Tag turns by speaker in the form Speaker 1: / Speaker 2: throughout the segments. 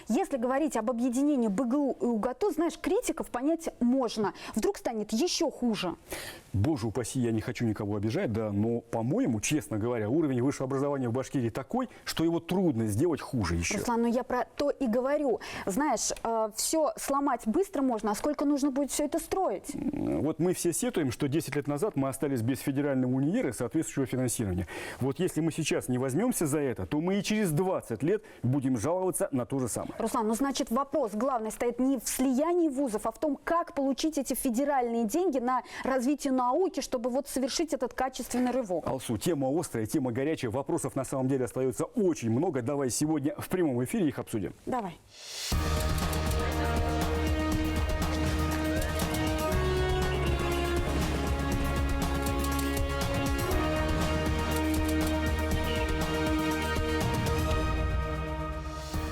Speaker 1: Если говорить об объединении БГУ и УГАТУ, знаешь, критиков понять можно. Вдруг станет еще хуже.
Speaker 2: Боже упаси, я не хочу никого обижать, да, но, по-моему, честно говоря, уровень высшего образования в Башкирии такой, что его трудно сделать хуже еще.
Speaker 1: Руслан, ну я про то и говорю. Знаешь, все сломать быстро можно, а сколько нужно будет все это строить?
Speaker 2: Вот мы все сетуем, что 10 лет назад мы остались без федерального универа и соответствующего финансирования. Вот если мы сейчас не возьмемся за это, то мы и через 20 лет будем жаловаться на то же самое.
Speaker 1: Руслан, ну значит вопрос главный стоит не в слиянии вузов, а в том, как получить эти федеральные деньги на развитие науки, чтобы вот совершить этот качественный рывок.
Speaker 2: Алсу, тема острая, тема горячая, вопросов на самом деле остается очень много. Давай сегодня в прямом эфире их обсудим.
Speaker 1: Давай.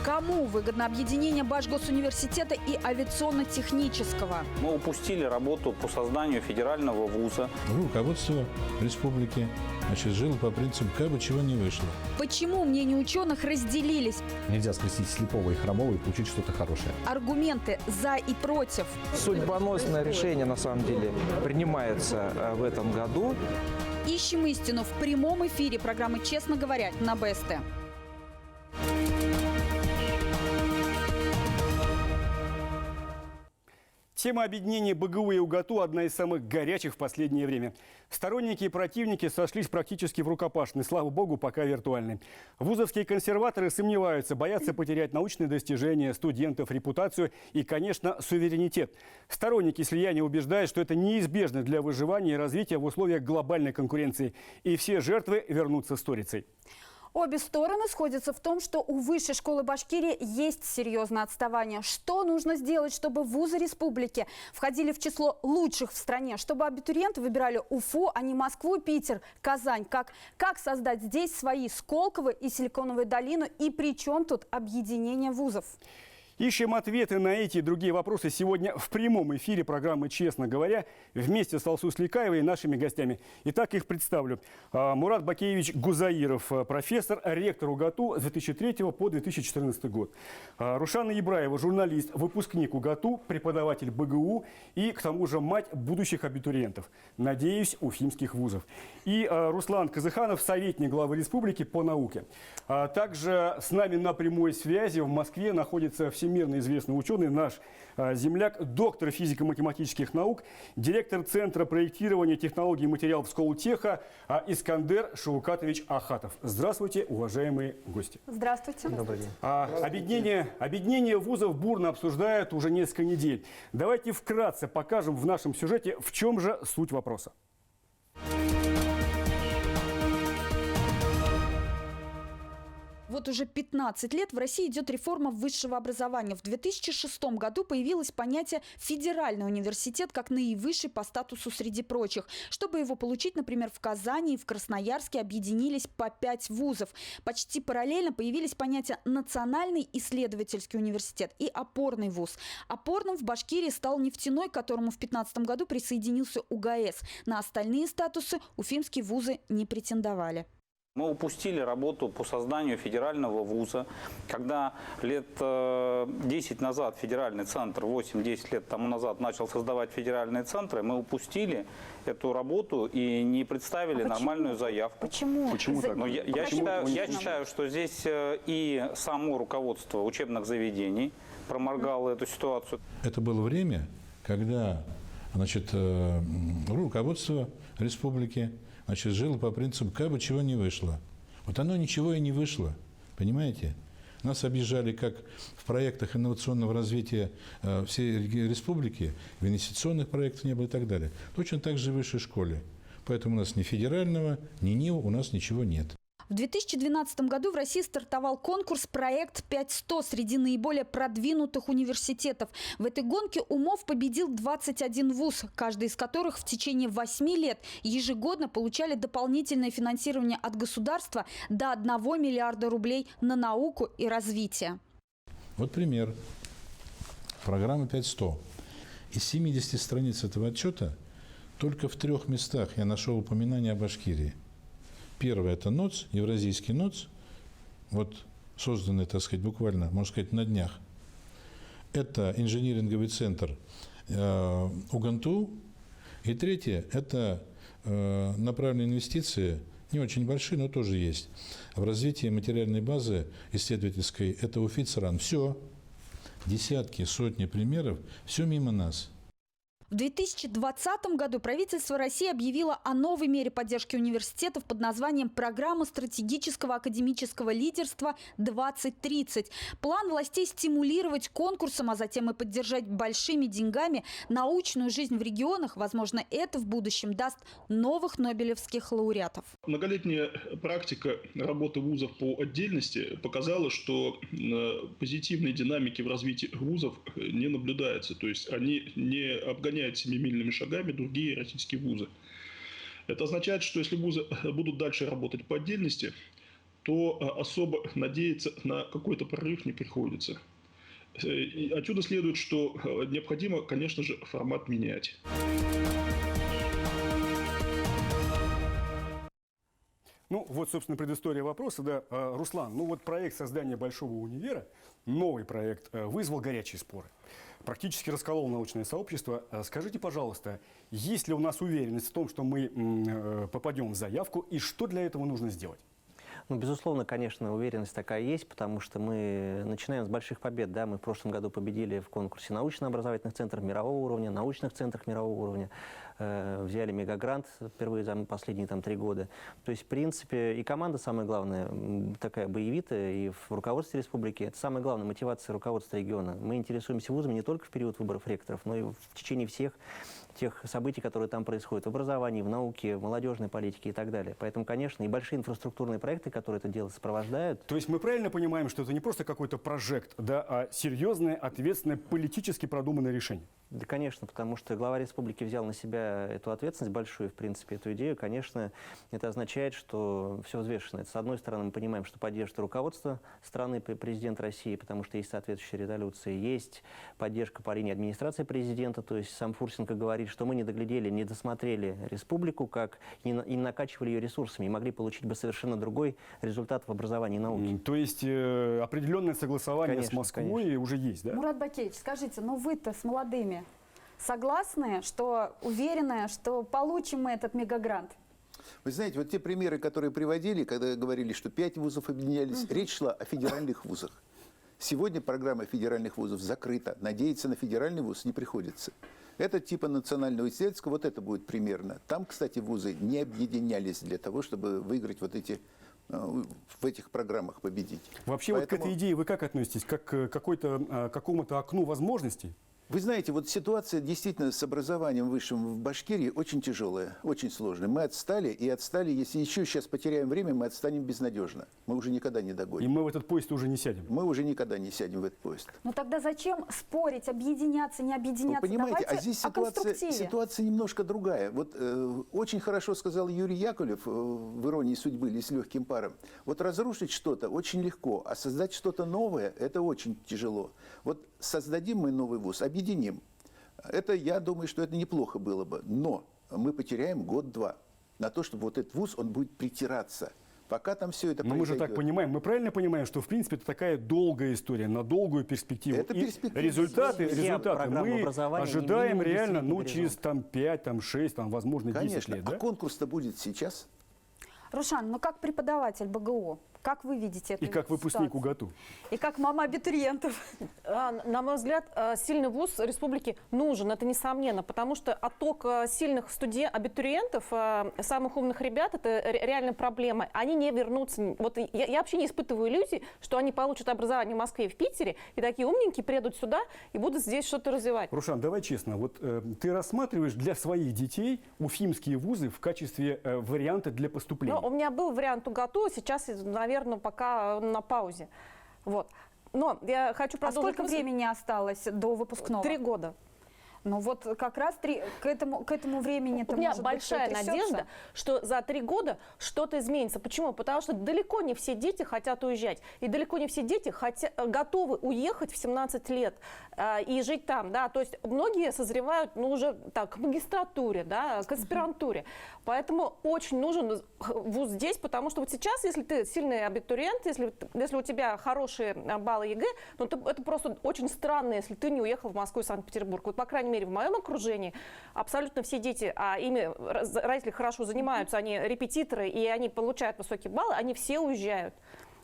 Speaker 1: Кому выгодно объединение Башгосуниверситета и авиационно-технического?
Speaker 3: Мы упустили работу по созданию федерального вуза.
Speaker 4: Руководство республики жило по принципу «как бы чего не вышло».
Speaker 1: Почему мнения ученых разделились?
Speaker 5: Нельзя скрестить слепого и хромого и получить что-то хорошее.
Speaker 1: Аргументы за и против.
Speaker 6: Судьбоносное решение, на самом деле, принимается в этом году.
Speaker 1: Ищем истину в прямом эфире программы «Честно говоря» на БСТ.
Speaker 2: Тема объединения БГУ и УГАТУ – одна из самых горячих в последнее время. Сторонники и противники сошлись практически в рукопашной, слава богу, пока виртуальной. Вузовские консерваторы сомневаются, боятся потерять научные достижения, студентов, репутацию и, конечно, суверенитет. Сторонники слияния убеждают, что это неизбежно для выживания и развития в условиях глобальной конкуренции. И все жертвы вернутся сторицей.
Speaker 1: Обе стороны сходятся в том, что у Высшей школы Башкирии есть серьезное отставание. Что нужно сделать, чтобы вузы республики входили в число лучших в стране, чтобы абитуриенты выбирали Уфу, а не Москву, Питер, Казань? Как создать здесь свои Сколково и Силиконовую долину? И при чем тут объединение вузов?
Speaker 2: Ищем ответы на эти и другие вопросы сегодня в прямом эфире программы «Честно говоря» вместе с Алсу Сликаевой и нашими гостями. Итак, их представлю. Мурат Бакеевич Гузаиров, профессор, ректор УГАТУ с 2003 по 2014 год. Рушана Ибраева, журналист, выпускник УГАТУ, преподаватель БГУ и, к тому же, мать будущих абитуриентов, надеюсь, уфимских вузов. И Руслан Казыханов, советник главы республики по науке. Также с нами на прямой связи в Москве находится всемирно известный ученый, наш земляк, доктор физико-математических наук, директор Центра проектирования технологий и материалов Сколтеха Искандер Шаукатович Ахатов. Здравствуйте, уважаемые гости.
Speaker 1: Здравствуйте.
Speaker 6: Добрый день.
Speaker 2: Объединение вузов бурно обсуждают уже несколько недель. Давайте вкратце покажем в нашем сюжете, в чем же суть вопроса.
Speaker 1: Вот уже 15 лет в России идет реформа высшего образования. В 2006 году появилось понятие «федеральный университет» как наивысший по статусу среди прочих. Чтобы его получить, например, в Казани и в Красноярске объединились по 5 вузов. Почти параллельно появились понятия «национальный исследовательский университет» и «опорный вуз». Опорным в Башкирии стал нефтяной, к которому в 2015 году присоединился УГАЭС. На остальные статусы уфимские вузы не претендовали.
Speaker 3: Мы упустили работу по созданию федерального вуза. Когда лет 10 назад федеральный центр, 8-10 лет тому назад начал создавать федеральные центры, мы упустили эту работу и не представили нормальную заявку.
Speaker 1: Почему?
Speaker 2: Почему так?
Speaker 3: Но я считаю, что здесь и само руководство учебных заведений проморгало эту ситуацию.
Speaker 4: Это было время, когда руководство республики жило по принципу «как бы чего не вышло». Вот оно ничего и не вышло, понимаете? Нас объезжали как в проектах инновационного развития всей республики, в инвестиционных проектах не было и так далее. Точно так же и в высшей школе. Поэтому у нас ни федерального, ни НИУ, у нас ничего нет.
Speaker 1: В 2012 году в России стартовал конкурс «Проект 5100» среди наиболее продвинутых университетов. В этой гонке умов победил 21 вуз, каждый из которых в течение 8 лет ежегодно получали дополнительное финансирование от государства до 1 миллиарда рублей на науку и развитие.
Speaker 4: Вот пример. Программа 5100. Из 70 страниц этого отчета только в 3 местах я нашел упоминание о Башкирии. Первое – это НОЦ, Евразийский НОЦ. Вот созданный, так сказать, буквально, можно сказать, на днях. Это инжиниринговый центр УГНТУ. И третье – это направленные инвестиции, не очень большие, но тоже есть, в развитии материальной базы исследовательской. Это УФИЦРАН. Все, десятки, сотни примеров, все мимо нас.
Speaker 1: В 2020 году правительство России объявило о новой мере поддержки университетов под названием «Программа стратегического академического лидерства 2030». План властей стимулировать конкурсом, а затем и поддержать большими деньгами научную жизнь в регионах. Возможно, это в будущем даст новых нобелевских лауреатов.
Speaker 7: Многолетняя практика работы вузов по отдельности показала, что позитивной динамики в развитии вузов не наблюдается. То есть они не обгоняют семимильными шагами другие российские вузы. Это означает, что если вузы будут дальше работать по отдельности, то особо надеяться на какой-то прорыв не приходится. И отсюда следует, что необходимо, конечно же, формат менять.
Speaker 2: Ну, вот, собственно, предыстория вопроса. Да. Руслан, ну вот проект создания большого универа, новый проект, вызвал горячие споры. Практически расколол научное сообщество. Скажите, пожалуйста, есть ли у нас уверенность в том, что мы попадем в заявку, и что для этого нужно сделать?
Speaker 8: Ну, безусловно, конечно, уверенность такая есть, потому что мы начинаем с больших побед. Да? Мы в прошлом году победили в конкурсе научно-образовательных центров мирового уровня, научных центров мирового уровня. Взяли мегагрант впервые за последние 3 года. То есть, в принципе, и команда, самое главное, такая боевитая, и в руководстве республики. Это самая главная мотивация руководства региона. Мы интересуемся вузами не только в период выборов ректоров, но и в течение всех тех событий, которые там происходят в образовании, в науке, в молодежной политике и так далее. Поэтому, конечно, и большие инфраструктурные проекты, которые это дело сопровождают.
Speaker 2: То есть мы правильно понимаем, что это не просто какой-то прожект, да, а серьезное, ответственное, политически продуманное решение?
Speaker 8: Да, конечно, потому что глава республики взял на себя эту ответственность большую, в принципе, эту идею. Конечно, это означает, что все взвешено. Это, с одной стороны, мы понимаем, что поддержит руководство страны, президент России, потому что есть соответствующая резолюция, есть поддержка по линии администрации президента, то есть сам Фурсенко говорит, что мы не доглядели, не досмотрели республику, как и не накачивали ее ресурсами, и могли получить бы совершенно другой результат в образовании и науке.
Speaker 2: То есть определенное согласование, конечно, с Москвой, конечно, уже есть, да?
Speaker 1: Мурат Бакеевич, скажите, ну вы-то с молодыми согласны, что уверены, что получим мы этот мегагрант?
Speaker 9: Вы знаете, вот те примеры, которые приводили, когда говорили, что 5 вузов объединялись, речь шла о федеральных вузах. Сегодня программа федеральных вузов закрыта. Надеяться на федеральный вуз не приходится. Это типа национального исследовательского, вот это будет примерно. Там, кстати, вузы не объединялись для того, чтобы выиграть вот эти, в этих программах победить.
Speaker 2: Вообще вот к этой идее вы как относитесь? Как к какому-то окну возможностей?
Speaker 9: Вы знаете, вот ситуация действительно с образованием высшим в Башкирии очень тяжелая, очень сложная. Мы отстали, и отстали, если еще сейчас потеряем время, мы отстанем безнадежно. Мы уже никогда не догоним.
Speaker 2: И мы в этот поезд уже не сядем.
Speaker 9: Мы уже никогда не сядем в этот поезд.
Speaker 1: Но тогда зачем спорить, объединяться, не объединяться?
Speaker 9: Вы понимаете,
Speaker 1: давайте
Speaker 9: а здесь ситуация немножко другая. Вот очень хорошо сказал Юрий Яковлев в «Иронии судьбы» или «С легким паром». Вот разрушить что-то очень легко, а создать что-то новое – это очень тяжело. Вот создадим мы новый вуз, объединим. Это, я думаю, что это неплохо было бы. Но мы потеряем год-два на то, чтобы вот этот вуз, он будет притираться. Пока там все это
Speaker 2: произойдет. Но мы же так понимаем, мы правильно понимаем, что в принципе это такая долгая история, на долгую перспективу.
Speaker 9: Это перспектива.
Speaker 2: Результаты мы ожидаем реально, через 5, 6, возможно, 10 лет.
Speaker 9: А конкурс-то будет сейчас.
Speaker 1: Рушан, ну как преподаватель БГУ, как вы видите эту
Speaker 2: ситуацию? И как выпускник УГАТУ?
Speaker 1: И как мама абитуриентов?
Speaker 10: На мой взгляд, сильный вуз республики нужен, это несомненно, потому что отток сильных абитуриентов, самых умных ребят, это реальная проблема. Они не вернутся. Вот я вообще не испытываю иллюзий, что они получат образование в Москве и в Питере, и такие умненькие приедут сюда и будут здесь что-то развивать.
Speaker 2: Рушан, давай честно, вот ты рассматриваешь для своих детей уфимские вузы в качестве варианта для поступления?
Speaker 10: У меня был вариант УГАТУ, сейчас, наверное, пока на паузе. Вот. Но я хочу продолжить.
Speaker 1: А сколько времени осталось до выпускного?
Speaker 10: 3 года.
Speaker 1: Но вот как раз к этому времени
Speaker 10: у меня большая надежда, что за 3 года что-то изменится. Почему? Потому что далеко не все дети хотят уезжать. И далеко не все дети готовы уехать в 17 лет и жить там. Да? То есть многие созревают уже так, к магистратуре, да, к аспирантуре. Поэтому очень нужен вуз здесь, потому что вот сейчас, если ты сильный абитуриент, если у тебя хорошие баллы ЕГЭ, ну, это просто очень странно, если ты не уехал в Москву и Санкт-Петербург. Вот, по крайней мере, в моем окружении абсолютно все дети, ими родители хорошо занимаются, они репетиторы, и они получают высокие баллы, они все уезжают.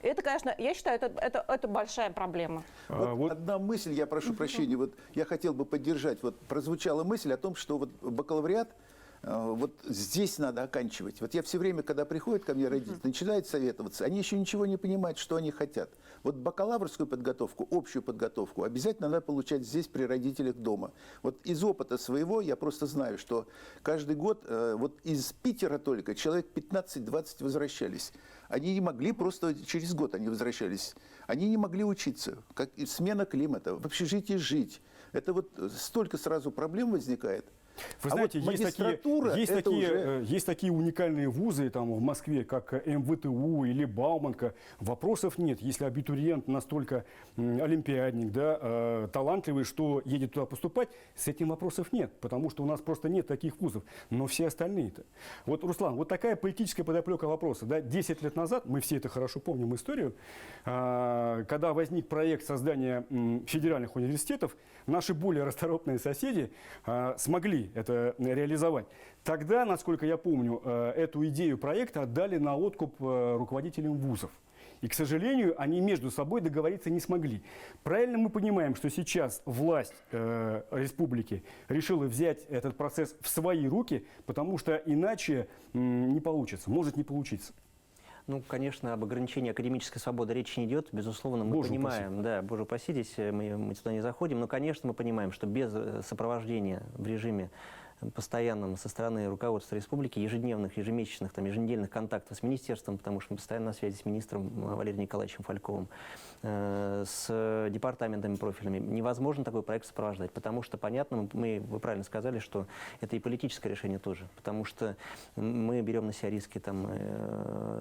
Speaker 10: Это, конечно, я считаю, это большая проблема.
Speaker 9: Вот одна мысль, я прошу прощения, вот я хотел бы поддержать. Вот прозвучала мысль о том, что вот бакалавриат вот здесь надо оканчивать. Вот я все время, когда приходят ко мне родители, начинают советоваться, они еще ничего не понимают, что они хотят. Вот бакалаврскую подготовку, общую подготовку обязательно надо получать здесь при родителях дома. Вот из опыта своего я просто знаю, что каждый год вот из Питера только человек 15-20 возвращались. Они не могли, просто через год они возвращались. Они не могли учиться. Как смена климата, в общежитии жить. Это вот столько сразу проблем возникает.
Speaker 2: Вы знаете,
Speaker 9: вот
Speaker 2: есть такие уникальные вузы там, в Москве, как МВТУ или Бауманка. Вопросов нет. Если абитуриент настолько олимпиадник, да, талантливый, что едет туда поступать, с этим вопросов нет. Потому что у нас просто нет таких вузов. Но все остальные-то. Вот, Руслан, вот такая политическая подоплека вопроса. Да, 10 лет назад, мы все это хорошо помним историю, когда возник проект создания федеральных университетов, наши более расторопные соседи смогли это реализовать. Тогда, насколько я помню, эту идею проекта отдали на откуп руководителям вузов. И, к сожалению, они между собой договориться не смогли. Правильно мы понимаем, что сейчас власть республики решила взять этот процесс в свои руки, потому что иначе не получится, может не получиться.
Speaker 8: Ну, конечно, об ограничении академической свободы речи не идет. Безусловно, мы понимаем, да, боже упаси, здесь мы туда не заходим, но, конечно, мы понимаем, что без сопровождения в режиме постоянном со стороны руководства республики, ежедневных, ежемесячных, еженедельных контактов с министерством, потому что мы постоянно на связи с министром Валерием Николаевичем Фальковым, с департаментами профильными, невозможно такой проект сопровождать, потому что, понятно, вы правильно сказали, что это и политическое решение тоже, потому что мы берем на себя риски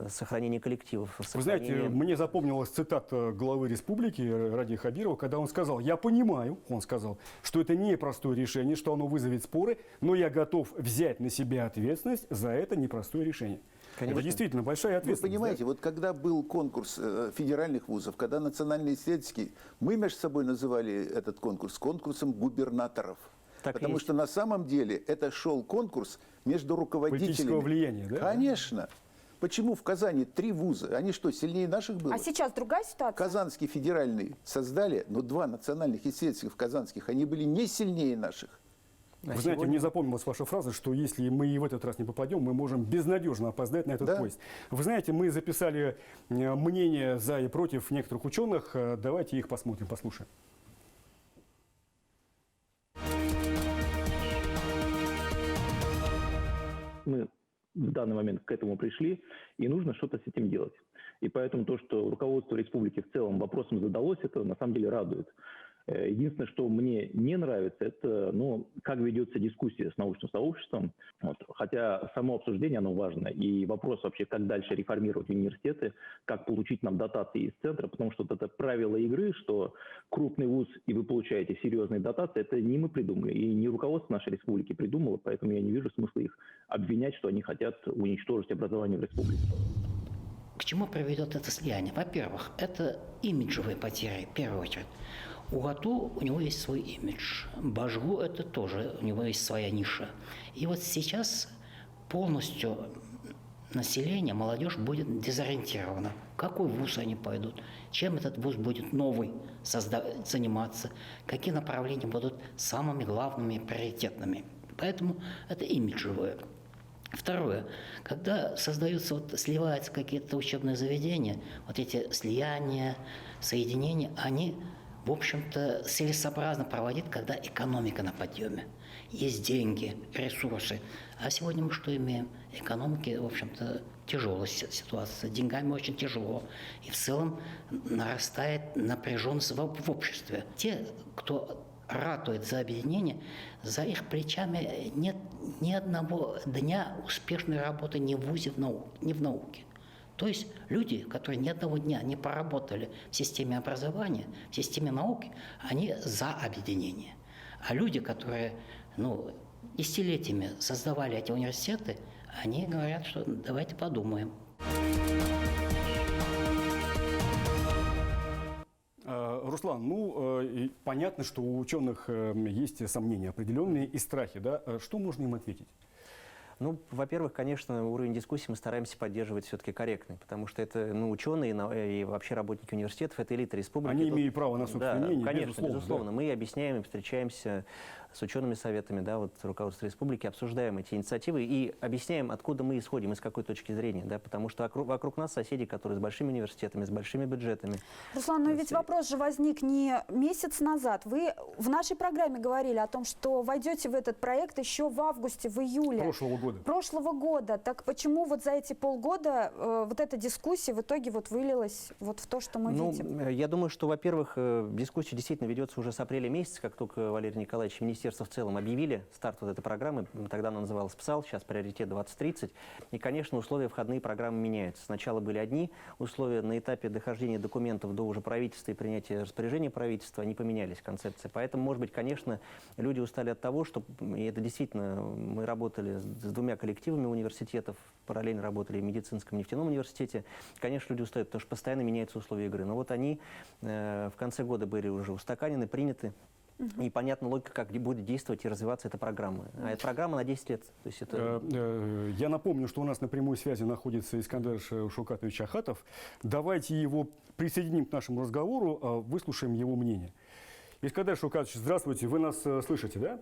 Speaker 8: сохранения коллективов.
Speaker 2: Вы знаете, мне запомнилась цитата главы республики Радия Хабирова, когда он сказал: я понимаю, он сказал, что это непростое решение, что оно вызовет споры, но я готов взять на себя ответственность за это непростое решение. Конечно. Это действительно большая ответственность.
Speaker 9: Вы понимаете, вот когда был конкурс федеральных вузов, когда национально-исследовательский, мы между собой называли этот конкурс конкурсом губернаторов. Потому что на самом деле это шел конкурс между руководителями.
Speaker 2: Политического влияния, да?
Speaker 9: Конечно. Почему в Казани 3 вуза? Они что, сильнее наших было?
Speaker 1: А сейчас другая ситуация?
Speaker 9: Казанский федеральный создали, но 2 национальных исследовательских казанских, они были не сильнее наших.
Speaker 2: Вы знаете, мне запомнилась ваша фраза, что если мы и в этот раз не попадем, мы можем безнадежно опоздать на этот поезд. Вы знаете, мы записали мнения за и против некоторых ученых. Давайте их посмотрим, послушаем.
Speaker 11: Мы в данный момент к этому пришли, и нужно что-то с этим делать. И поэтому то, что руководство республики в целом вопросом задалось, это на самом деле радует. Единственное, что мне не нравится, это как ведется дискуссия с научным сообществом. Вот. Хотя само обсуждение, оно важно. И вопрос вообще, как дальше реформировать университеты, как получить нам дотации из центра, потому что вот это правило игры, что крупный вуз и вы получаете серьезные дотации, это не мы придумали, и не руководство нашей республики придумало, поэтому я не вижу смысла их обвинять, что они хотят уничтожить образование в республике.
Speaker 12: К чему приведет это слияние? Во-первых, это имиджевые потери, в первую очередь. У ГАТУ у него есть свой имидж. Бажгу это тоже, у него есть своя ниша. И вот сейчас полностью население, молодежь будет дезориентирована. В какой вуз они пойдут? Чем этот вуз будет новый заниматься? Какие направления будут самыми главными, приоритетными? Поэтому это имиджевое. Второе. Когда создаются, сливаются какие-то учебные заведения, вот эти слияния, соединения, они, в общем-то, целесообразно проводить, когда экономика на подъеме. Есть деньги, ресурсы. А сегодня мы что имеем? Экономики, в общем-то, тяжелая ситуация. Деньгами очень тяжело. И в целом нарастает напряженность в обществе. Те, кто ратует за объединение, за их плечами нет ни одного дня успешной работы ни в ВУЗе, ни в науке. То есть люди, которые ни одного дня не поработали в системе образования, в системе науки, они за объединение. А люди, которые десятилетиями создавали эти университеты, они говорят, что давайте подумаем.
Speaker 2: Руслан, понятно, что у ученых есть сомнения определенные и страхи, да? Что можно им ответить?
Speaker 8: Во-первых, конечно, уровень дискуссии мы стараемся поддерживать все-таки корректный, потому что это ученые и вообще работники университетов, это элита республики.
Speaker 2: Они имеют право на собственное мнение,
Speaker 8: конечно, безусловно. Да. Мы объясняем, встречаемся с учеными советами, руководство республики, обсуждаем эти инициативы и объясняем, откуда мы исходим, из какой точки зрения, потому что вокруг нас соседи, которые с большими университетами, с большими бюджетами.
Speaker 1: Руслан, ведь вопрос же возник не месяц назад. Вы в нашей программе говорили о том, что войдете в этот проект еще в августе, в июле. Прошлого года. Так почему за эти полгода эта дискуссия в итоге вылилась в то, что мы видим?
Speaker 8: Я думаю, что, во-первых, дискуссия действительно ведется уже с апреля месяца, как только Валерий Николаевич и министерство в целом объявили старт этой программы. Тогда она называлась ПСАЛ, сейчас приоритет 2030. И, конечно, условия входные программы меняются. Сначала были одни условия, на этапе дохождения документов до уже правительства и принятия распоряжения правительства они поменялись, концепции. Поэтому, может быть, конечно, люди устали от того, что, и это действительно, мы работали с двумя коллективами университетов, параллельно работали в медицинском нефтяном университете. Конечно, люди устают, потому что постоянно меняются условия игры. Но они в конце года были уже устаканены, приняты. И понятна логика, как будет действовать и развиваться эта программа. А эта программа на 10 лет. То есть это...
Speaker 2: Я напомню, что у нас на прямой связи находится Искандер Шаукатович Ахатов. Давайте его присоединим к нашему разговору, выслушаем его мнение. Искандер Шаукатович, здравствуйте. Вы нас слышите, да?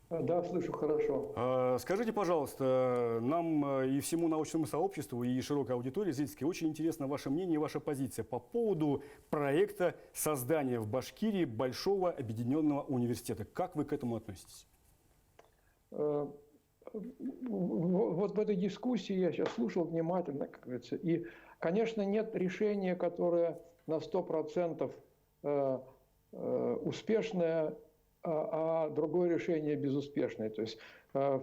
Speaker 13: Да, слышу хорошо.
Speaker 2: Скажите, пожалуйста, нам и всему научному сообществу, и широкой аудитории зрительской очень интересно ваше мнение и ваша позиция по поводу проекта создания в Башкирии большого объединенного университета. Как вы к этому относитесь?
Speaker 13: В этой дискуссии я сейчас слушал внимательно, как говорится, и, конечно, нет решения, которое на 100% успешное, а другое решение безуспешное. То есть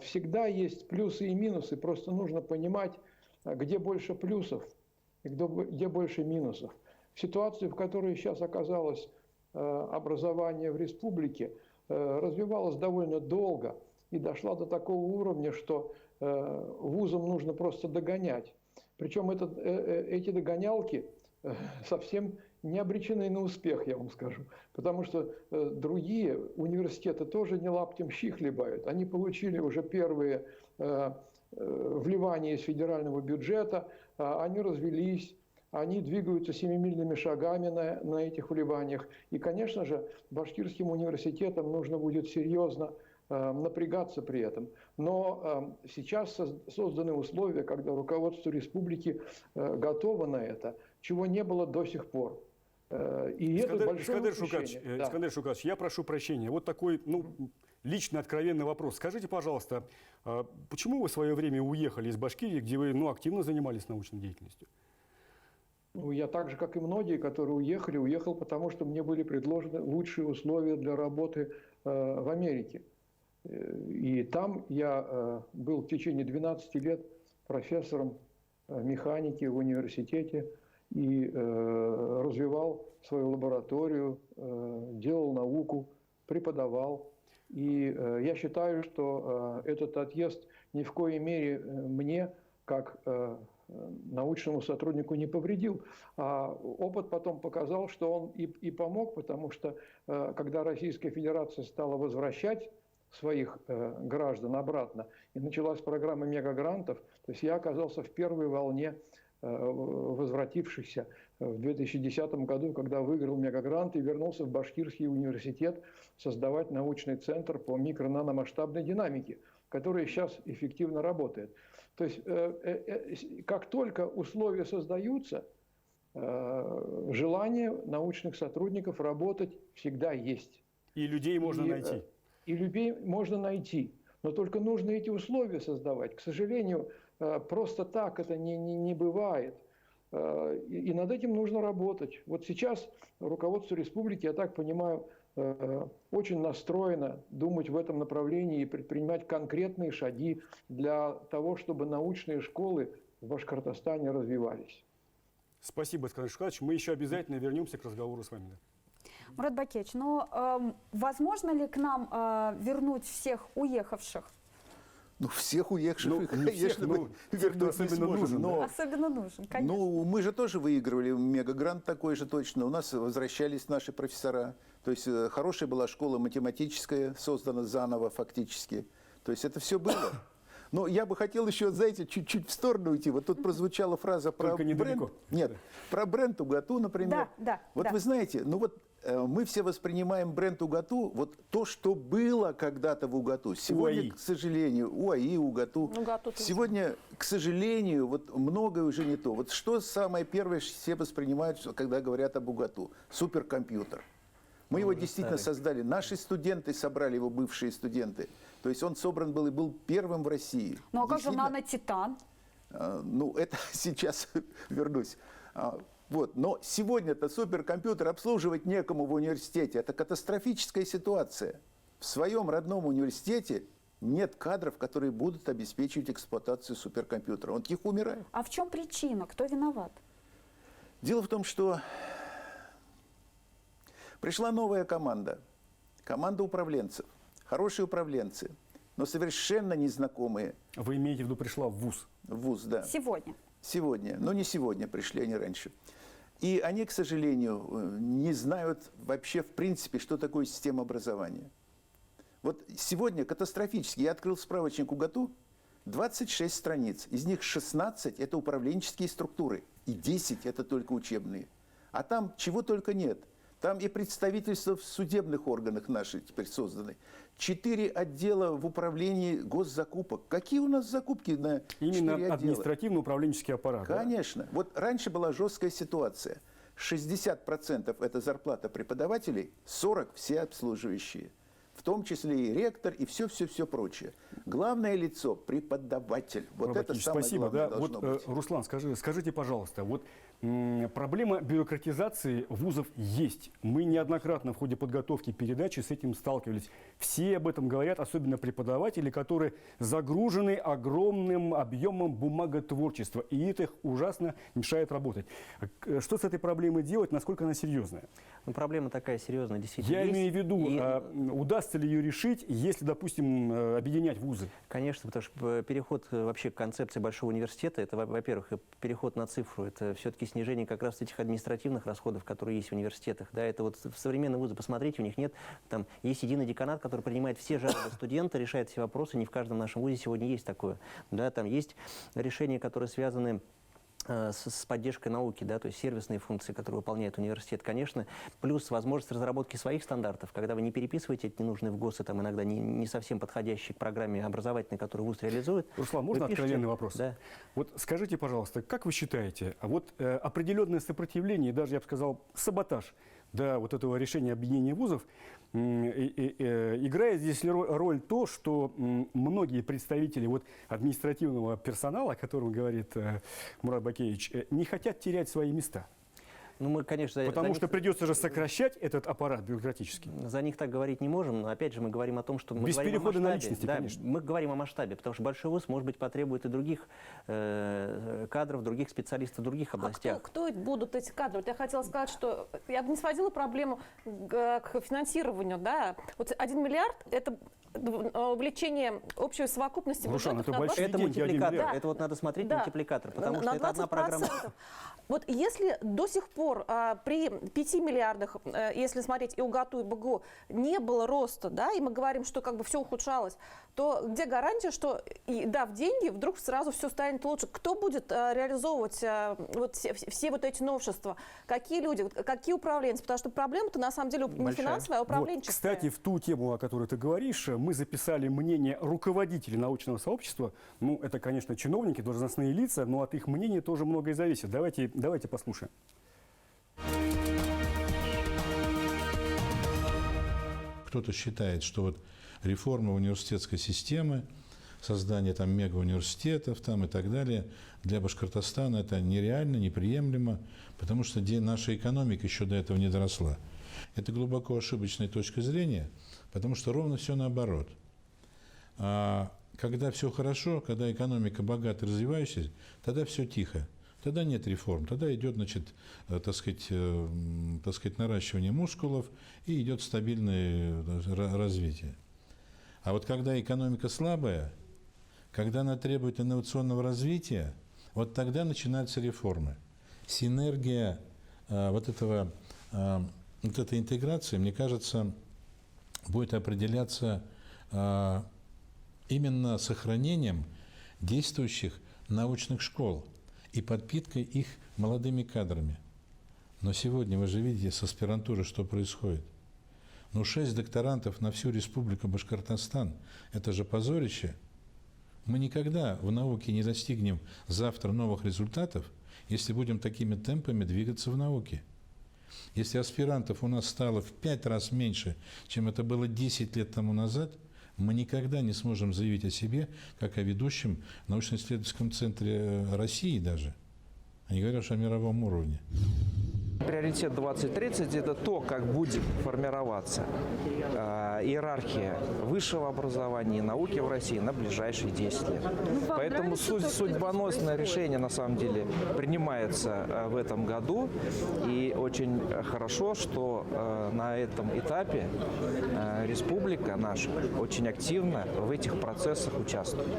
Speaker 13: всегда есть плюсы и минусы, просто нужно понимать, где больше плюсов и где больше минусов. В ситуации, в которой сейчас оказалось образование в республике, развивалось довольно долго и дошла до такого уровня, что вузам нужно просто догонять. Причем эти догонялки совсем не обречены на успех, я вам скажу. Потому что другие университеты тоже не лаптем щи хлебают. Они получили уже первые вливания из федерального бюджета, они развелись, они двигаются семимильными шагами на этих вливаниях. И, конечно же, башкирским университетам нужно будет серьезно напрягаться при этом. Но сейчас созданы условия, когда руководство республики готово на это, чего не было до сих пор. И это большое упущение.
Speaker 2: Искандер Шаукатович, я прошу прощения. Вот такой личный, откровенный вопрос. Скажите, пожалуйста, почему вы в свое время уехали из Башкирии, где вы активно занимались научной деятельностью?
Speaker 13: Я так же, как и многие, которые уехал, потому что мне были предложены лучшие условия для работы в Америке. И там я был в течение 12 лет профессором механики в университете и развивал свою лабораторию, делал науку, преподавал. И я считаю, что этот отъезд ни в коей мере мне, как научному сотруднику, не повредил. А опыт потом показал, что он и помог, потому что когда Российская Федерация стала возвращать своих граждан обратно, и началась программа мегагрантов, то есть я оказался в первой волне возвратившихся в 2010 году, когда выиграл мегагрант и вернулся в Башкирский университет создавать научный центр по микро-наномасштабной динамике, который сейчас эффективно работает. То есть как только условия создаются, желание научных сотрудников работать всегда есть.
Speaker 2: И людей можно найти.
Speaker 13: И людей можно найти. Но только нужно эти условия создавать. К сожалению, просто так это не бывает. И над этим нужно работать. Вот сейчас руководство республики, я так понимаю, очень настроена думать в этом направлении и предпринимать конкретные шаги для того, чтобы научные школы в Башкортостане развивались.
Speaker 2: Спасибо, Искандер Шухратович. Мы еще обязательно вернемся к разговору с вами. Да.
Speaker 1: Мурат Бакиевич, но возможно ли к нам вернуть всех уехавших?
Speaker 9: Ну, всех уехавших,
Speaker 2: Ну, не
Speaker 9: конечно,
Speaker 2: всех,
Speaker 9: мы
Speaker 2: но
Speaker 9: вернуть не
Speaker 2: особенно
Speaker 9: сможем.
Speaker 2: нужен,
Speaker 9: Но,
Speaker 1: Особенно нужен, конечно.
Speaker 9: ну, мы же тоже выигрывали мегагрант такой же точно. У нас возвращались наши профессора. То есть хорошая была школа математическая, создана заново фактически. То есть это все было. Но я бы хотел еще, знаете, чуть-чуть в сторону уйти. Вот тут прозвучала фраза про
Speaker 2: Только недалеко.
Speaker 9: бренд. Нет, про бренд УГАТУ, например.
Speaker 1: Да,
Speaker 9: Вот
Speaker 1: да.
Speaker 9: вы знаете, ну вот мы все воспринимаем бренд УГАТУ, вот то, что было когда-то в УГАТУ. Сегодня,
Speaker 2: УАИ.
Speaker 9: к сожалению, УАИ, УГАТУ. Сегодня, к сожалению, вот многое уже не то. Вот что самое первое все воспринимают, когда говорят об УГАТУ? Суперкомпьютер. Мы его действительно создали. Наши студенты собрали его, бывшие студенты. То есть он собран был и был первым в России.
Speaker 1: Ну а как же
Speaker 9: Действительно,
Speaker 1: нанотитан?
Speaker 9: ну, это сейчас вернусь. Вот. Но сегодня-то суперкомпьютер обслуживать некому в университете. Это катастрофическая ситуация. В своем родном университете нет кадров, которые будут обеспечивать эксплуатацию суперкомпьютера. Он тихо умирает.
Speaker 1: А в чем причина? Кто виноват?
Speaker 9: Дело в том, что пришла новая команда. Команда управленцев. Хорошие управленцы, но совершенно незнакомые.
Speaker 2: Вы имеете в виду, пришла в ВУЗ?
Speaker 9: В ВУЗ, да.
Speaker 1: Сегодня.
Speaker 9: Сегодня. Но не сегодня, пришли они раньше. И они, к сожалению, не знают вообще в принципе, что такое система образования. Вот сегодня катастрофически. Я открыл справочник УГАТУ, 26 страниц. Из них 16 – это управленческие структуры, и 10 – это только учебные. А там чего только нет. Там и представительства в судебных органах наши теперь созданы. 4 отдела в управлении госзакупок. Какие у нас закупки на 4
Speaker 2: Именно
Speaker 9: отдела?
Speaker 2: административно-управленческий аппарат.
Speaker 9: Конечно. Вот раньше была жесткая ситуация. 60% это зарплата преподавателей, 40% все обслуживающие. В том числе и ректор, и все прочее. Главное лицо – преподаватель. Вот это самое
Speaker 2: спасибо,
Speaker 9: главное
Speaker 2: да.
Speaker 9: должно
Speaker 2: Вот,
Speaker 9: быть.
Speaker 2: Руслан, скажите, пожалуйста, вот проблема бюрократизации вузов есть. Мы неоднократно в ходе подготовки передачи с этим сталкивались. Все об этом говорят, особенно преподаватели, которые загружены огромным объемом бумаготворчества. И это их ужасно мешает работать. Что с этой проблемой делать? Насколько она серьезная?
Speaker 8: Ну, проблема такая серьезная, действительно.
Speaker 2: Я
Speaker 8: есть.
Speaker 2: имею в виду, удастся ли ее решить, если, допустим, объединять вузы?
Speaker 8: Конечно, потому что переход вообще к концепции большого университета, это, во-первых, переход на цифру, это все-таки снижение как раз этих административных расходов, которые есть в университетах. Да, это вот в современные вузы, посмотрите, у них нет, там есть единый деканат, который принимает все жалобы студента, решает все вопросы, не в каждом нашем вузе сегодня есть такое. Да, там есть решения, которые связаны с поддержкой науки, да, то есть сервисные функции, которые выполняет университет, конечно, плюс возможность разработки своих стандартов, когда вы не переписываете эти ненужные в ГОСы, там иногда не совсем подходящие к программе образовательной, которую вуз реализует.
Speaker 2: Руслан, можно откровенный вопрос? Да. Вот скажите, пожалуйста, как вы считаете, вот определенное сопротивление, даже, я бы сказал, саботаж, да, вот этого решения объединения вузов, играет здесь роль то, что многие представители вот административного персонала, о котором говорит Мурат Бакиевич, не хотят терять свои места?
Speaker 8: Ну, мы, конечно,
Speaker 2: потому что придется же сокращать этот аппарат бюрократический.
Speaker 8: За них так говорить не можем, но опять же мы говорим о том, что мы
Speaker 2: без
Speaker 8: говорим
Speaker 2: перехода
Speaker 8: о масштабе.
Speaker 2: на личности,
Speaker 8: да,
Speaker 2: конечно.
Speaker 8: Мы говорим о масштабе, потому что большой вуз, может быть, потребует и других кадров, других специалистов в других областях.
Speaker 10: А кто будут эти кадры? Вот я хотела сказать, что я бы не сводила проблему к финансированию. Да? Вот 1 миллиард – это увеличение общей совокупности
Speaker 2: Рушан,
Speaker 10: бюджетов
Speaker 2: это
Speaker 10: на
Speaker 2: большие
Speaker 8: это
Speaker 2: деньги,
Speaker 8: мультипликатор.
Speaker 10: Да.
Speaker 8: Это вот надо смотреть
Speaker 10: Да.
Speaker 8: мультипликатор, потому что
Speaker 10: на
Speaker 8: это одна
Speaker 10: 20%.
Speaker 8: программа.
Speaker 10: Вот если до сих пор при 5 миллиардах, если смотреть и УГАТУ, и БГУ, не было роста, да, и мы говорим, что как бы все ухудшалось, то где гарантия, что, дав деньги, вдруг сразу все станет лучше? Кто будет реализовывать вот все вот эти новшества? Какие люди, какие управленцы? Потому что проблема-то на самом деле не финансовая, а управленческая.
Speaker 2: Вот, кстати, в ту тему, о которой ты говоришь, мы записали мнение руководителей научного сообщества. Ну, это, конечно, чиновники, должностные лица, но от их мнения тоже многое зависит. Давайте послушаем.
Speaker 4: Кто-то считает, что вот реформа университетской системы, создание там мега-университетов там и так далее для Башкортостана это нереально, неприемлемо, потому что наша экономика еще до этого не доросла. Это глубоко ошибочная точка зрения, потому что ровно все наоборот. Когда все хорошо, когда экономика богата, развивающаяся, тогда все тихо. Тогда нет реформ, тогда идет, значит, так сказать, наращивание мускулов и идет стабильное развитие. А вот когда экономика слабая, когда она требует инновационного развития, вот тогда начинаются реформы. Синергия вот этой интеграции, мне кажется, будет определяться именно сохранением действующих научных школ и подпиткой их молодыми кадрами. Но сегодня вы же видите с аспирантуры, что происходит. 6 докторантов на всю республику Башкортостан – это же позорище. Мы никогда в науке не достигнем завтра новых результатов, если будем такими темпами двигаться в науке. Если аспирантов у нас стало в 5 раз меньше, чем это было 10 лет тому назад, мы никогда не сможем заявить о себе, как о ведущем научно-исследовательском центре России даже, а не говоря уж о мировом уровне.
Speaker 6: Приоритет 2030 – это то, как будет формироваться иерархия высшего образования и науки в России на ближайшие 10 лет. Поэтому судьбоносное решение, на самом деле, принимается в этом году. И очень хорошо, что на этом этапе республика наша очень активно в этих процессах участвует.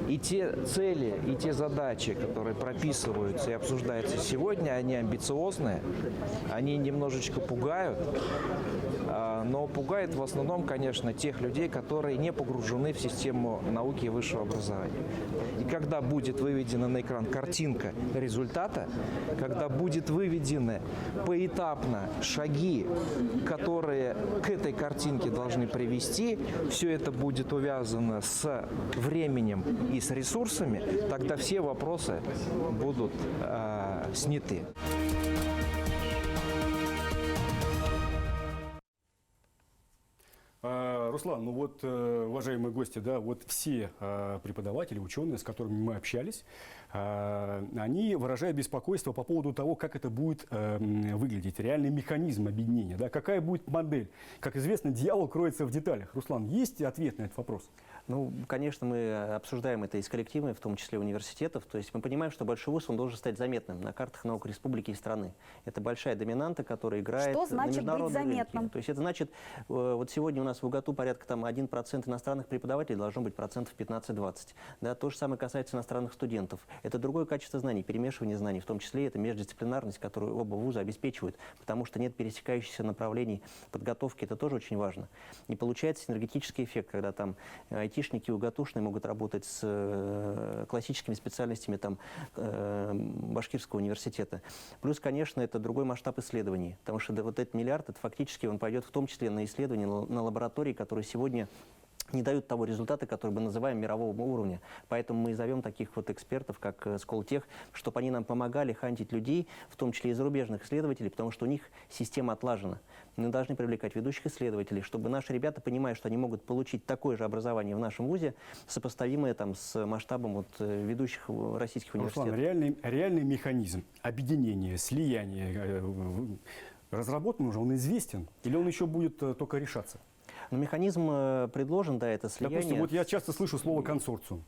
Speaker 6: И те цели, и те задачи, которые прописываются и обсуждаются сегодня, они амбициозные. Они немножечко пугают, но пугает в основном, конечно, тех людей, которые не погружены в систему науки и высшего образования. И когда будет выведена на экран картинка результата, когда будет выведены поэтапно шаги, которые к этой картинке должны привести, все это будет увязано с временем и с ресурсами, тогда все вопросы будут сняты.
Speaker 2: Руслан, ну вот, уважаемые гости, да, вот все преподаватели, ученые, с которыми мы общались, они выражают беспокойство по поводу того, как это будет выглядеть, реальный механизм объединения, да, какая будет модель. Как известно, дьявол кроется в деталях. Руслан, есть ответ на этот вопрос?
Speaker 8: Ну, конечно, мы обсуждаем это и с коллективами, в том числе университетов. То есть мы понимаем, что большой вуз, он должен стать заметным на картах наук республики и страны. Это большая доминанта, которая играет на международном рынке. То есть это значит, вот сегодня у нас в УГАТУ порядка 1% иностранных преподавателей, должно быть процентов 15-20. Да, то же самое касается иностранных студентов. Это другое качество знаний, перемешивание знаний, в том числе это междисциплинарность, которую оба вуза обеспечивают, потому что нет пересекающихся направлений подготовки, это тоже очень важно. Не получается синергетический эффект, когда там айтишники УГАТУшные могут работать с классическими специальностями там, Башкирского университета. Плюс, конечно, это другой масштаб исследований, потому что вот этот миллиард, это фактически он пойдет в том числе на исследования, на лаборатории, которые сегодня не дают того результата, который мы называем мирового уровня. Поэтому мы зовем таких вот экспертов, как Сколтех, чтобы они нам помогали хантить людей, в том числе и зарубежных исследователей, потому что у них система отлажена. Мы должны привлекать ведущих исследователей, чтобы наши ребята, понимая, что они могут получить такое же образование в нашем вузе, сопоставимое там, с масштабом вот, ведущих российских университетов.
Speaker 2: Руслан, реальный механизм объединения, слияния разработан уже, он известен, или он еще будет только решаться?
Speaker 8: Но механизм предложен, да, это слияние.
Speaker 2: Допустим, вот я часто слышу слово «консорциум».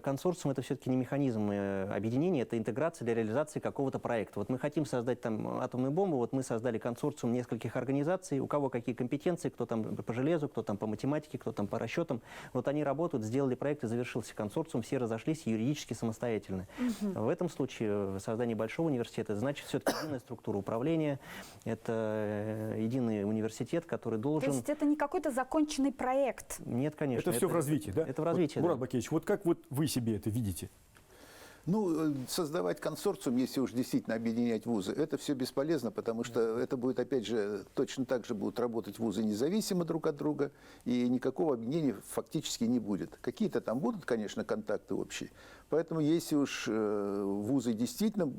Speaker 8: Консорциум – это все-таки не механизм объединения, это интеграция для реализации какого-то проекта. Вот мы хотим создать там атомную бомбу, вот мы создали консорциум нескольких организаций, у кого какие компетенции, кто там по железу, кто там по математике, кто там по расчетам. Вот они работают, сделали проект и завершился консорциум, все разошлись юридически самостоятельно. В этом случае создание большого университета, это значит все-таки единая структура управления, это единый университет, который должен…
Speaker 1: То есть это не какой-то законченный проект?
Speaker 8: Нет, конечно.
Speaker 2: Это все в развитии, да?
Speaker 8: Это в развитии,
Speaker 2: Мурат Бакеевич, вот как вот вы себе это видите?
Speaker 9: Ну, создавать консорциум, если уж действительно объединять вузы, это все бесполезно, потому что это будет, опять же, точно так же будут работать вузы независимо друг от друга, и никакого объединения фактически не будет. Какие-то там будут, конечно, контакты общие. Поэтому, если уж вузы действительно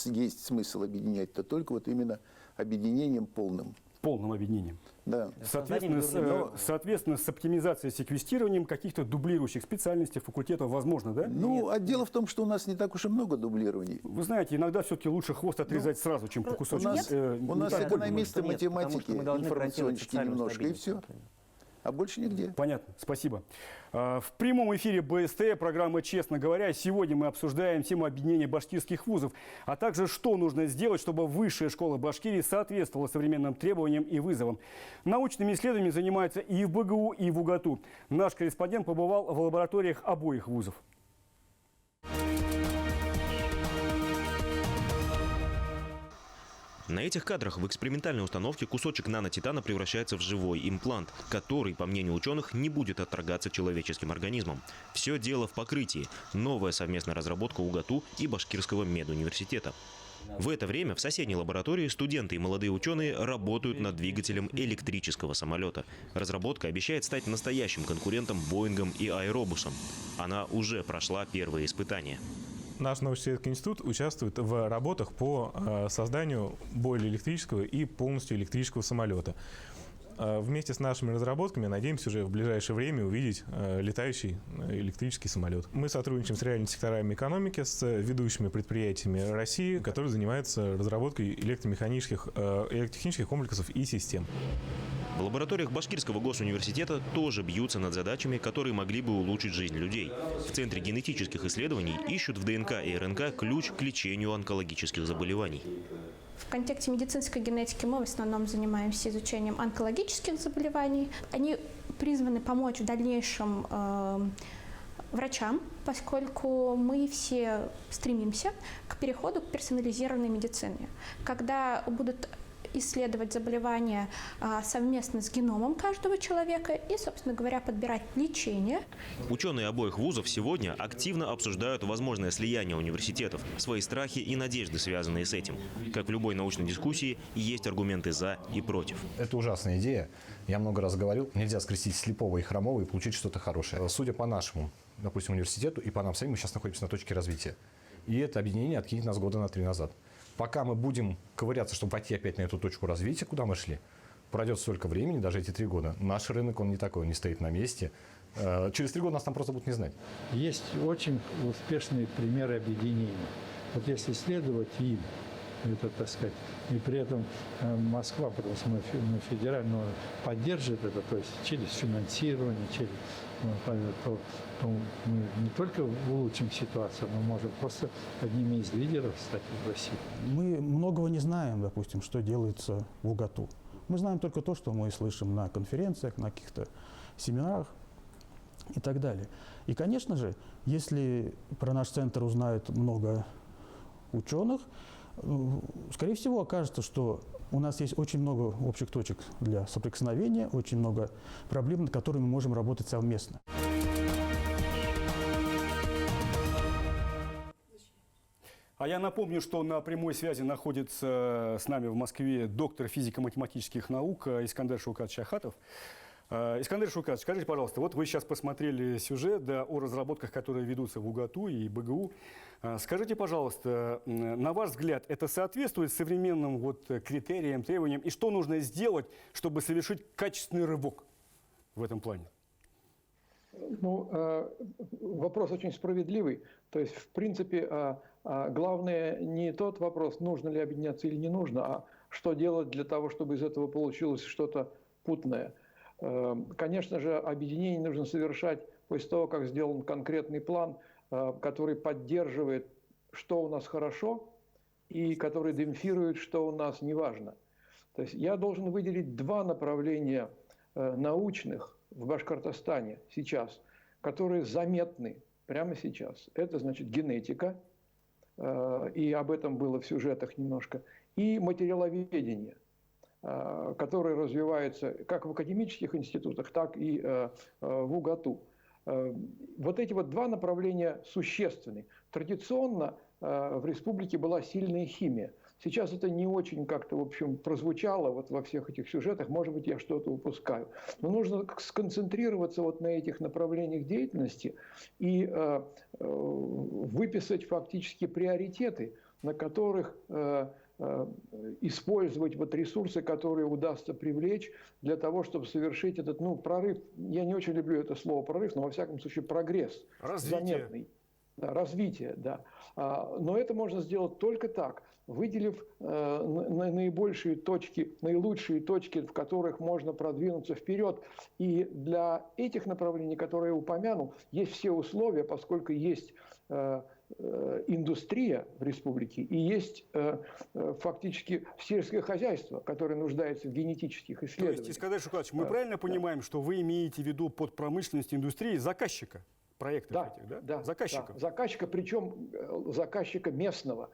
Speaker 9: есть смысл объединять, то только вот именно объединением полным.
Speaker 2: полным объединением.
Speaker 9: Да.
Speaker 2: Соответственно, с оптимизацией, секвестированием каких-то дублирующих специальностей, факультетов возможно, да?
Speaker 9: Ну, а дело в том, что у нас не так уж и много дублирований.
Speaker 2: Вы знаете, иногда все-таки лучше хвост отрезать сразу, чем по кусочку.
Speaker 9: У нас экономисты, математики, информационщики немножко, и все. А больше нигде.
Speaker 2: Понятно, спасибо. В прямом эфире БСТ, программа «Честно говоря». Сегодня мы обсуждаем тему объединения башкирских вузов, а также что нужно сделать, чтобы высшая школа Башкирии соответствовала современным требованиям и вызовам. Научными исследованиями занимаются и в БГУ, и в УГАТУ. Наш корреспондент побывал в лабораториях обоих вузов.
Speaker 14: На этих кадрах в экспериментальной установке кусочек нанотитана превращается в живой имплант, который, по мнению ученых, не будет отторгаться человеческим организмом. Все дело в покрытии. Новая совместная разработка УГАТУ и Башкирского медуниверситета. В это время в соседней лаборатории студенты и молодые ученые работают над двигателем электрического самолета. Разработка обещает стать настоящим конкурентом Боингам и Аэробусам. Она уже прошла первые испытания.
Speaker 15: Наш научно-исследовательский институт участвует в работах по созданию более-электрического и полностью электрического самолета. Вместе с нашими разработками надеемся уже в ближайшее время увидеть летающий электрический самолет. Мы сотрудничаем с реальными секторами экономики, с ведущими предприятиями России, которые занимаются разработкой электротехнических комплексов и систем.
Speaker 14: В лабораториях Башкирского госуниверситета тоже бьются над задачами, которые могли бы улучшить жизнь людей. В Центре генетических исследований ищут в ДНК и РНК ключ к лечению онкологических заболеваний.
Speaker 16: В контексте медицинской генетики мы в основном занимаемся изучением онкологических заболеваний. Они призваны помочь в дальнейшем врачам, поскольку мы все стремимся к переходу к персонализированной медицине. Когда будут исследовать заболевания совместно с геномом каждого человека и, собственно говоря, подбирать лечение.
Speaker 14: Ученые обоих вузов сегодня активно обсуждают возможное слияние университетов, свои страхи и надежды, связанные с этим. Как в любой научной дискуссии, есть аргументы «за» и «против».
Speaker 5: Это ужасная идея. Я много раз говорил, нельзя скрестить слепого и хромого и получить что-то хорошее. Судя по нашему, допустим, университету и по нам самим, мы сейчас находимся на точке развития. И это объединение откинет нас года на 3 назад. Пока мы будем ковыряться, чтобы пойти опять на эту точку развития, куда мы шли, пройдет столько времени, даже эти 3 года. Наш рынок, он не такой, он не стоит на месте. Через 3 года нас там просто будут не знать.
Speaker 13: Есть очень успешные примеры объединения. Вот если следовать им, это, так сказать, и при этом Москва, потому что мы федерально поддерживает это, то есть через финансирование, то мы не только улучшим ситуацию, мы можем просто одними из лидеров стать в России.
Speaker 17: Мы многого не знаем, допустим, что делается в УГАТУ. Мы знаем только то, что мы слышим на конференциях, на каких-то семинарах и так далее. И, конечно же, если про наш центр узнают много ученых, скорее всего, окажется, что у нас есть очень много общих точек для соприкосновения, очень много проблем, над которыми мы можем работать совместно.
Speaker 2: А я напомню, что на прямой связи находится с нами в Москве доктор физико-математических наук Искандер Шаукатович Ахатов. Искандер Шаукатович, скажите, пожалуйста, вот вы сейчас посмотрели сюжет о разработках, которые ведутся в УГАТУ и БГУ. Скажите, пожалуйста, на ваш взгляд, это соответствует современным критериям, требованиям? И что нужно сделать, чтобы совершить качественный рывок в этом плане?
Speaker 13: Ну, вопрос очень справедливый. То есть, в принципе, главное не тот вопрос, нужно ли объединяться или не нужно, а что делать для того, чтобы из этого получилось что-то путное. Конечно же, объединение нужно совершать после того, как сделан конкретный план, который поддерживает, что у нас хорошо, и который демпфирует, что у нас не важно. То есть я должен выделить 2 направления научных в Башкортостане сейчас, которые заметны прямо сейчас. Это, значит, генетика, и об этом было в сюжетах немножко, и материаловедение, которые развиваются как в академических институтах, так и в УГАТУ. Вот эти 2 направления существенны. Традиционно в республике была сильная химия. Сейчас это не очень как-то, в общем, прозвучало во всех этих сюжетах. Может быть, я что-то упускаю. Но нужно сконцентрироваться на этих направлениях деятельности и выписать фактически приоритеты на которых использовать вот ресурсы, которые удастся привлечь для того, чтобы совершить этот, прорыв. Я не очень люблю это слово прорыв, но во всяком случае прогресс. Заметный. Да, развитие, да. Но это можно сделать только так, выделив наибольшие точки, наилучшие точки, в которых можно продвинуться вперед. И для этих направлений, которые я упомянул, есть все условия, поскольку есть индустрия в республике и есть фактически сельское хозяйство, которое нуждается в генетических исследованиях.
Speaker 2: То есть, Искандер Шухратович, мы правильно понимаем, что вы имеете в виду под промышленность индустрии заказчика проектов этих, да?
Speaker 13: Да,
Speaker 2: заказчика.
Speaker 13: Да, заказчика, причем заказчика местного.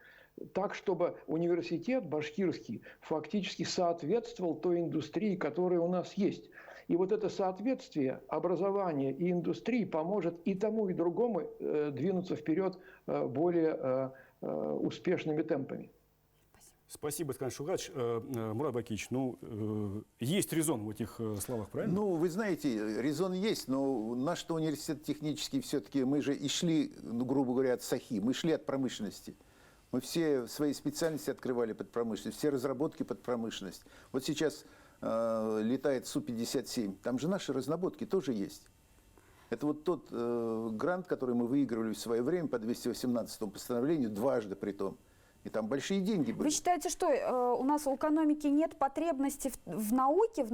Speaker 13: Так, чтобы университет башкирский фактически соответствовал той индустрии, которая у нас есть. И вот это соответствие образования и индустрии поможет и тому, и другому двинуться вперед более успешными темпами.
Speaker 2: Спасибо, Искандер Шухратович. Мурат Бакиевич, есть резон в этих словах, правильно?
Speaker 9: Вы знаете, резон есть, но наш университет технический все-таки, мы же и шли, грубо говоря, от САХИ, мы шли от промышленности. Мы все свои специальности открывали под промышленность, все разработки под промышленность. Вот сейчас летает Су-57, там же наши разработки тоже есть. Это вот тот грант, который мы выигрывали в свое время по 218 постановлению, дважды при том. И там большие деньги были.
Speaker 1: Вы считаете, что у нас в экономике нет потребности в науке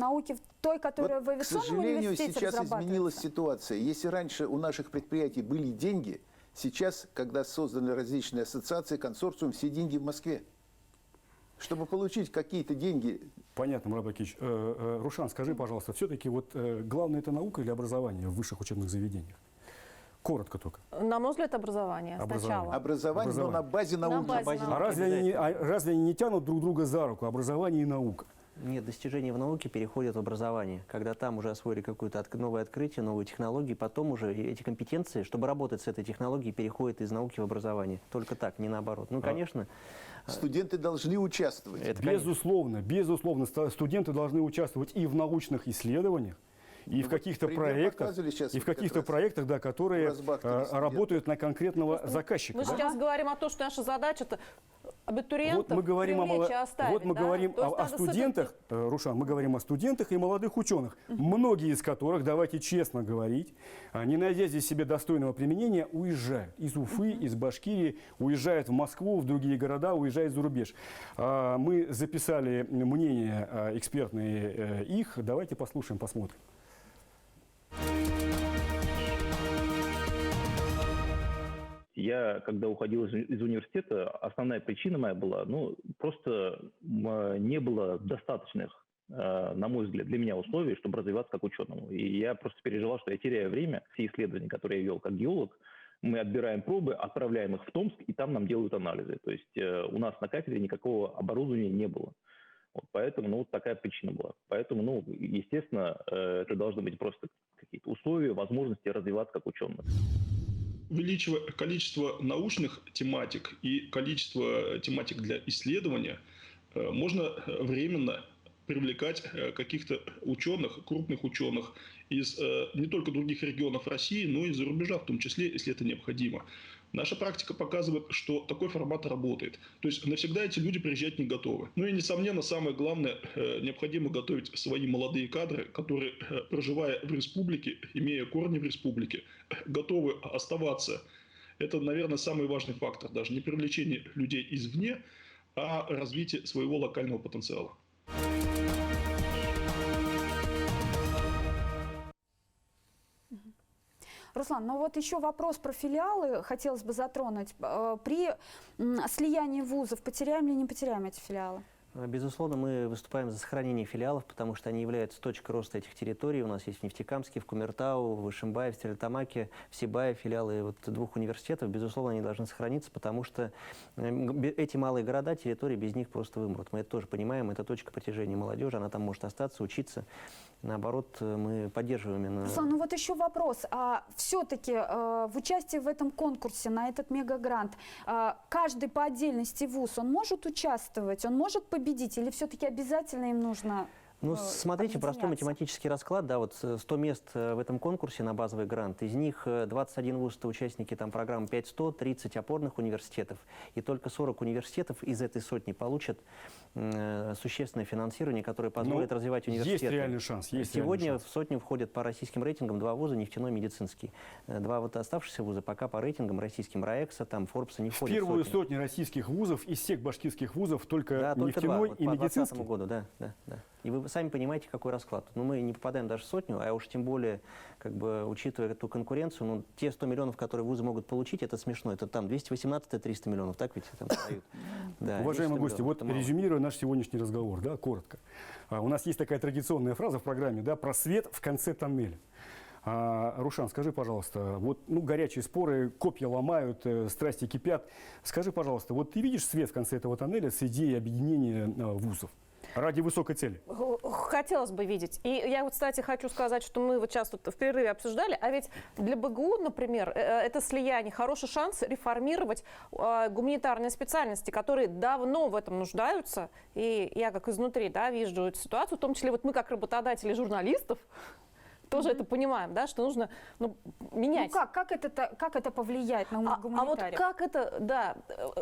Speaker 1: той, которая в авиационном университете разрабатывается?
Speaker 9: К сожалению, сейчас изменилась ситуация. Если раньше у наших предприятий были деньги, сейчас, когда созданы различные ассоциации, консорциум, все деньги в Москве. Чтобы получить какие-то деньги.
Speaker 2: Понятно, Мурат Бакиевич. Рушан, скажи, пожалуйста, все-таки главное это наука или образование в высших учебных заведениях? Коротко только.
Speaker 10: На мой взгляд, образование. Сначала.
Speaker 9: Образование, но на базе науки.
Speaker 2: А разве они не тянут друг друга за руку? Образование и наука.
Speaker 8: Нет, достижения в науке переходят в образование. Когда там уже освоили какое-то новое открытие, новые технологии, потом уже эти компетенции, чтобы работать с этой технологией, переходят из науки в образование. Только так, не наоборот. Конечно.
Speaker 9: Студенты должны участвовать.
Speaker 2: Безусловно, студенты должны участвовать и в научных исследованиях, и в каких-то проектах, да, которые работают на конкретного заказчика.
Speaker 10: Мы сейчас говорим о том, что наша задача это абитуриентов привлечь и оставить.
Speaker 2: Вот мы говорим о студентах, Рушан, мы говорим о студентах и молодых ученых, многие из которых, давайте честно говорить, не найдя здесь себе достойного применения, уезжают из Уфы, из Башкирии, уезжают в Москву, в другие города, уезжают за рубеж. Мы записали мнения экспертные их, давайте послушаем, посмотрим.
Speaker 11: Я, когда уходил из университета, основная причина моя была, просто не было достаточных, на мой взгляд, для меня условий, чтобы развиваться как ученому. И я просто переживал, что я теряю время. Все исследования, которые я вел как геолог, мы отбираем пробы, отправляем их в Томск, и там нам делают анализы. То есть у нас на кафедре никакого оборудования не было. Поэтому, такая причина была. Поэтому, естественно, это должны быть просто какие-то условия, возможности развиваться как ученым.
Speaker 7: Увеличивая количество научных тематик и количество тематик для исследования, можно временно привлекать каких-то ученых, крупных ученых из не только других регионов России, но и из-за рубежа, в том числе, если это необходимо. Наша практика показывает, что такой формат работает. То есть навсегда эти люди приезжать не готовы. И, несомненно, самое главное, необходимо готовить свои молодые кадры, которые, проживая в республике, имея корни в республике, готовы оставаться. Это, наверное, самый важный фактор. Даже не привлечение людей извне, а развитие своего локального потенциала.
Speaker 1: Руслан, еще вопрос про филиалы хотелось бы затронуть. При слиянии вузов потеряем или не потеряем эти филиалы?
Speaker 8: Безусловно, мы выступаем за сохранение филиалов, потому что они являются точкой роста этих территорий. У нас есть в Нефтекамске, в Кумертау, в Ишимбае, в Стерлитамаке, в Сибае филиалы двух университетов. Безусловно, они должны сохраниться, потому что эти малые города, территории без них просто вымрут. Мы это тоже понимаем, это точка притяжения молодежи, она там может остаться, учиться. Наоборот, мы поддерживаем именно...
Speaker 1: Руслан, еще вопрос. Все-таки в участии в этом конкурсе, на этот мегагрант, каждый по отдельности вуз, он может участвовать, он может победить, или все-таки обязательно им нужно...
Speaker 8: Ну, смотрите, простой математический расклад, да, вот 100 мест в этом конкурсе на базовый грант, из них 21 вуз – это участники там, программы 5-100, 30 опорных университетов, и только 40 университетов из этой сотни получат существенное финансирование, которое позволит развивать университеты.
Speaker 2: Есть реальный шанс.
Speaker 8: Сегодня в сотню входят по российским рейтингам 2 вуза, нефтяной и медицинский. 2 вот оставшиеся вуза пока по рейтингам российским РАЭКСа, там, Форбса не входят
Speaker 2: в первую
Speaker 8: в сотню.
Speaker 2: сотню российских вузов из всех башкирских вузов только
Speaker 8: да, только
Speaker 2: нефтяной
Speaker 8: 2, вот
Speaker 2: и
Speaker 8: по
Speaker 2: медицинский.
Speaker 8: 2020 году, да. И вы сами понимаете, какой расклад. Но мы не попадаем даже в сотню, а уж тем более, как бы, учитывая эту конкуренцию, ну, те 100 миллионов, которые вузы могут получить, это смешно. Это там 218-300 миллионов, так ведь там дают. Да,
Speaker 2: Уважаемые гости, вот
Speaker 8: мало.
Speaker 2: резюмируя наш сегодняшний разговор, да, коротко. У нас есть такая традиционная фраза в программе, да, про свет в конце тоннеля. Рушан, скажи, пожалуйста, вот, ну, горячие споры, копья ломают, страсти кипят. Скажи, пожалуйста, вот ты видишь свет в конце этого тоннеля с идеей объединения вузов ради высокой цели?
Speaker 10: Хотелось бы видеть. И я вот, кстати, хочу сказать, что мы вот сейчас тут в перерыве обсуждали, а ведь для БГУ, например, это слияние, хороший шанс реформировать гуманитарные специальности, которые давно в этом нуждаются. И я как изнутри, да, вижу эту ситуацию, в том числе вот мы как работодатели журналистов, тоже это понимаем, да, что нужно менять.
Speaker 1: Ну как это повлияет на гуманитариев?
Speaker 10: А вот как это, да,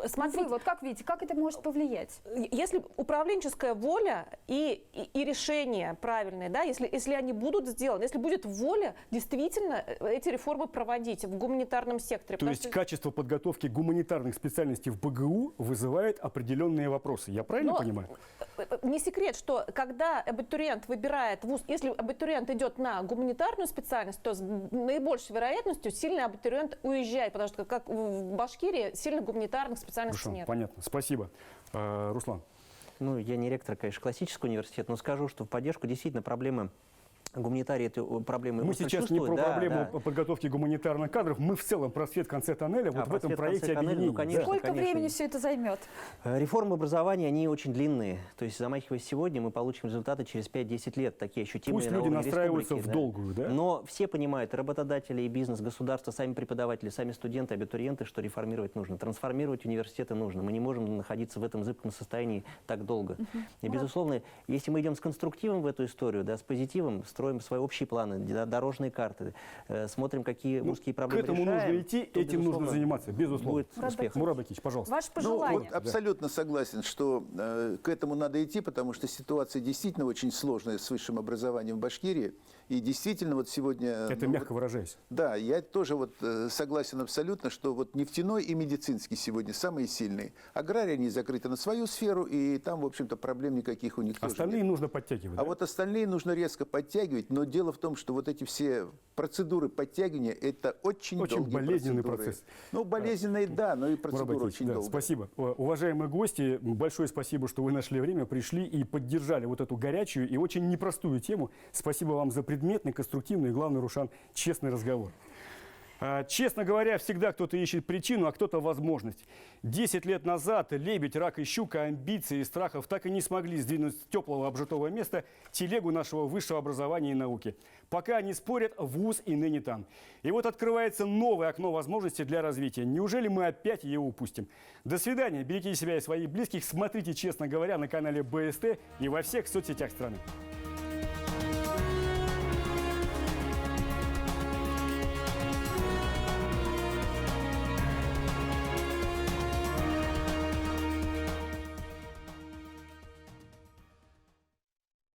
Speaker 10: смотрите.
Speaker 1: Вы вот как видите, как это может повлиять?
Speaker 10: Если управленческая воля и решения правильные, да, если они будут сделаны, если будет воля действительно эти реформы проводить в гуманитарном секторе.
Speaker 2: То есть качество подготовки гуманитарных специальностей в БГУ вызывает определенные вопросы. Я правильно понимаю?
Speaker 10: Не секрет, что когда абитуриент выбирает вуз, если абитуриент идет на гуманитарную специальность, то с наибольшей вероятностью сильный абитуриент уезжает, потому что как в Башкирии сильно гуманитарных специальностей нет.
Speaker 2: Понятно, спасибо. Руслан.
Speaker 8: Ну, я не ректор, конечно, классического университета, но скажу, что в поддержку действительно проблемы гуманитарии эту проблему
Speaker 2: мы сейчас не про проблему подготовки гуманитарных кадров, мы в целом про свет в конце тоннеля, вот в этом проекте объединения.
Speaker 8: Ну, конечно,
Speaker 1: сколько времени все это займет?
Speaker 8: Реформы образования, они очень длинные. То есть, замахиваясь сегодня, мы получим результаты через 5-10 лет, такие ощутимые.
Speaker 2: Пусть люди настраиваются в долгую, да?
Speaker 8: Но все понимают, и работодатели, и бизнес, государство, сами преподаватели, сами студенты, абитуриенты, что реформировать нужно, трансформировать университеты нужно. Мы не можем находиться в этом зыбком состоянии так долго. И, безусловно, если мы идем с конструктивом в эту историю, да, с позитивом, строим свои общие планы, дорожные карты, смотрим, какие узкие проблемы
Speaker 2: решаем. К этому нужно идти, этим нужно заниматься, безусловно.
Speaker 8: Будет успех.
Speaker 2: Мурат Бакиевич, пожалуйста.
Speaker 1: Ваше пожелание.
Speaker 9: Вот абсолютно согласен, что к этому надо идти, потому что ситуация действительно очень сложная с высшим образованием в Башкирии. И действительно вот сегодня...
Speaker 2: Это мягко выражаясь.
Speaker 9: Да, я тоже вот согласен абсолютно, что вот нефтяной и медицинский сегодня самые сильные. Аграрии они закрыты на свою сферу, и там, в общем-то, проблем никаких у них тоже нет.
Speaker 2: Остальные нужно подтягивать.
Speaker 9: А вот остальные нужно резко подтягивать, но дело в том, что вот эти все процедуры подтягивания, это очень долгие
Speaker 2: болезненный
Speaker 9: процедуры.
Speaker 2: процесс.
Speaker 9: Ну, болезненные, да, но и процедура очень долгая.
Speaker 2: Спасибо. Уважаемые гости, большое спасибо, что вы нашли время, пришли и поддержали вот эту горячую и очень непростую тему. Спасибо вам за предметный, конструктивный и, главное, Рушан, честный разговор. Честно говоря, всегда кто-то ищет причину, а кто-то возможность. 10 лет назад лебедь, рак и щука, амбиций и страхов так и не смогли сдвинуть с теплого обжитого места телегу нашего высшего образования и науки. Пока они спорят, вуз и ныне там. И вот открывается новое окно возможностей для развития. Неужели мы опять ее упустим? До свидания, берегите себя и своих близких, смотрите, честно говоря, на канале БСТ и во всех соцсетях страны.